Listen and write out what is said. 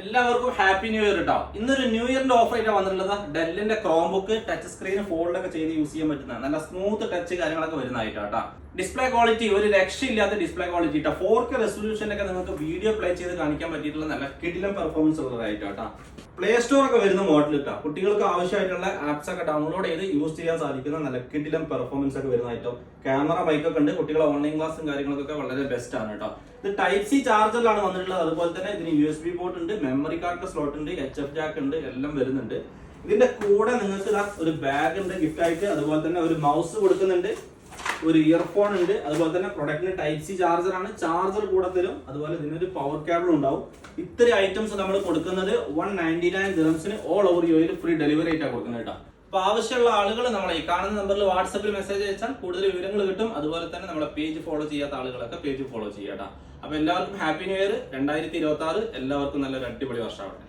എല്ലാവർക്കും happy new year കേട്ടോ. ഇന്നൊരു ന്യൂ ഇയറിന്റെ ഓഫർ ആയിട്ടാണ് വന്നിട്ടുള്ളത്. ഡെല്ലിന്റെ ക്രോം ബുക്ക് ടച്ച് സ്ക്രീൻ ഫോൾഡൊക്കെ ചെയ്ത് യൂസ് ചെയ്യാൻ പറ്റുന്ന നല്ല സ്മൂത്ത് ടച്ച് കാര്യങ്ങളൊക്കെ വരുന്നതായിട്ടോ കേട്ടോ. ഡിസ്പ്ലേ ക്വാളിറ്റി ഒരു രക്ഷയില്ലാത്ത ഡിസ്പ്ലേ ക്വാളിറ്റി കേട്ടോ. 4K റെസൊല്യൂഷനൊക്കെ നിങ്ങൾക്ക് വീഡിയോ പ്ലേ ചെയ്ത് കാണിക്കാൻ പറ്റിയിട്ടുള്ള നല്ല കിടിലം പെർഫോമൻസ് ഉള്ളതായിട്ടോ കേട്ടോ. പ്ലേ സ്റ്റോർ ഒക്കെ വരുന്ന മോഡൽ കിട്ടാ. കുട്ടികൾക്ക് ആവശ്യമായിട്ടുള്ള ആപ്സ് ഒക്കെ ഡൗൺലോഡ് ചെയ്ത് യൂസ് ചെയ്യാൻ സാധിക്കുന്ന നല്ല കിടിലം പെർഫോമൻസ് ഒക്കെ വരുന്നതായിട്ടോ. ക്യാമറ ബൈക്കൊക്കെ ഉണ്ട്. കുട്ടികളെ ഓൺലൈൻ ക്ലാസ്സും കാര്യങ്ങളൊക്കെ വളരെ ബെസ്റ്റ് ആണ് കേട്ടോ. ഇത് ടൈപ്പ് സി ചാർജറിലാണ് വന്നിട്ടുള്ളത്. അതുപോലെ തന്നെ ഇതിന് USB പോർട്ട് ഉണ്ട്, മെമ്മറി കാർഡിന്റെ സ്ലോട്ട് ഉണ്ട്, HF ജാക്ക് ഉണ്ട്, എല്ലാം വരുന്നുണ്ട്. ഇതിന്റെ കൂടെ നിങ്ങൾക്ക് ഒരു ബാഗ് ഉണ്ട് ഗിഫ്റ്റ് ആയിട്ട്. അതുപോലെ തന്നെ ഒരു മൗസ് കൊടുക്കുന്നുണ്ട്, ഒരു ഇയർഫോൺ ഉണ്ട്. അതുപോലെ തന്നെ പ്രൊഡക്റ്റിന് ടൈപ്പ് സി ചാർജർ ആണ്. ചാർജർ കൂടെ തരും. അതുപോലെ ഇതിനൊരു പവർ കേബിൾ ഉണ്ടാവും. ഇത്രയും ഐറ്റംസ് നമ്മൾ കൊടുക്കുന്നത് 199 ദിറംസിന് all over UAE free delivery ആയിട്ടാണ് കൊടുക്കുന്നത് കേട്ടോ. അപ്പൊ ആവശ്യമുള്ള ആളുകൾ നമ്മളെ ഈ കാണുന്ന നമ്പറിൽ വാട്സപ്പിൽ മെസ്സേജ് അയച്ചാൽ കൂടുതൽ വിവരങ്ങൾ കിട്ടും. അതുപോലെ തന്നെ നമ്മളെ പേജ് ഫോളോ ചെയ്യാത്ത ആളുകളൊക്കെ പേജ് ഫോളോ ചെയ്യാം. അപ്പൊ എല്ലാവർക്കും ഹാപ്പി ന്യൂ ഇയർ 2026. എല്ലാവർക്കും നല്ലൊരു അടിപൊളി വർഷമാവട്ടെ.